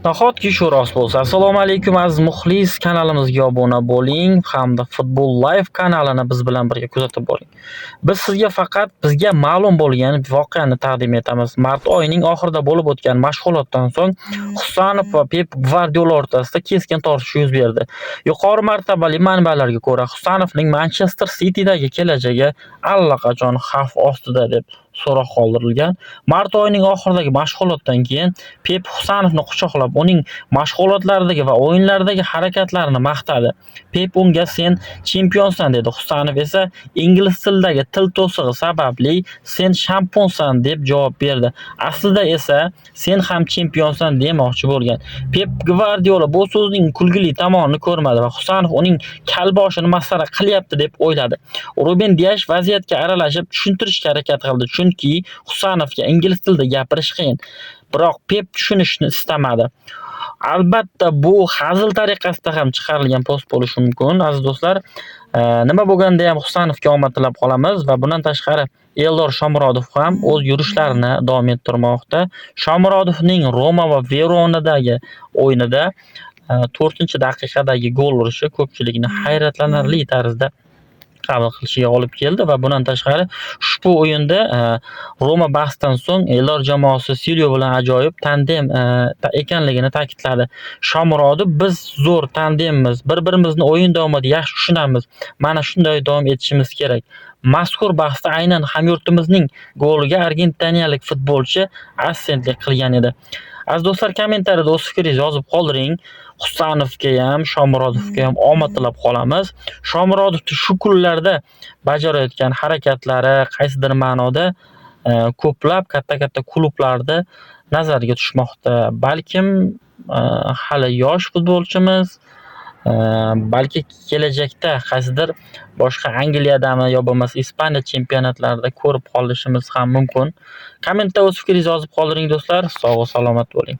Nahotki shu rost bo'lsa. Assalomu alaykum aziz muxlis, kanalimizga obuna bo'ling hamda Football Live kanalini biz bilan birga kuzatib boring. Biz sizga faqat bizga ma'lum bo'lgan voqeani taqdim etamiz. Mart oyining oxirida bo'lib o'tgan mashg'ulotdan so'ng Husanov va Pep Gvardiola o'rtasida keskin tortishuv yuz berdi. Yuqori martabali manbalarga ko'ra, Husanovning Manchester City'dagi kelajagi allaqachon xavf ostida deb so'roq qoldirilgan. Mart oyining oxiridagi mashg'ulotdan keyin Pep Husanovni quchoqlab, uning mashg'ulotlaridagi va o'yinlardagi harakatlarini maqtadi. Pep unga "Sen chempionsan" dedi. Husanov esa ingliz tilidagi til to'sig'i sababli "Sen shampunsan" deb javob berdi. Aslida esa "Sen ham chempionsan" demoqchi bo'lgan. Pep Gvardiola bu so'zning kulgili tomonini ko'rmadi va Husanov uning kalboshini masxara qilyapti deb o'yladi. Ruben Dias vaziyatga aralashib tushuntirishga harakat qildi, chunki Husanovga ingliz tilida gapirish qiyin. Biroq Pep tushunishni istamadi. Albatta bu hazil tariqasida ham chiqarilgan post bo'lishi mumkin. Aziz do'stlar, nima bo'lganda ham Husanovga omad tilab qolamiz va bundan tashqari Eldor Shomurodov ham o'z yurishlarini davom ettirmoqda. Shomurodovning Roma va Veronadagi o'yinida 4-daqiqadagi gol urishi ko'pchilikni hayratlanarli tarzda qabul qilishiga olib keldi va bundan tashqari ushbu o'yinda Roma bahsdan so'ng Eldor jamoasi Silio bilan ajoyib tandem ekanligini ta'kidladi. Shomurodov "Biz zo'r tandemmiz, bir-birimizni o'yin davomida yaxshi tushunamiz. Mana shunday davom etishimiz kerak." Mazkur bahsda aynan hamyurtimizning goliga argentiniyalik futbolchi assistentlik qilgan edi. Aziz do'stlar, kommentariyada o'z fikringizni yozib qoldiring. Husanovga ham, Shomurodovga ham omad tilab qolamiz. Shomurodovning shu kunlarda bajarayotgan harakatlari qaysidir ma'noda ko'plab katta klublarda nazarga tushmoqda. Balkim hali yosh futbolchimiz, balki kelajakda qaysidir boshqa Angliyadami yo bo'lmasa Ispaniya chempionatlarida ko'rib qolishimiz ham mumkin. Kommentda o'z fikringizni yozib qoldiring do'stlar. Sog' va salomat bo'ling.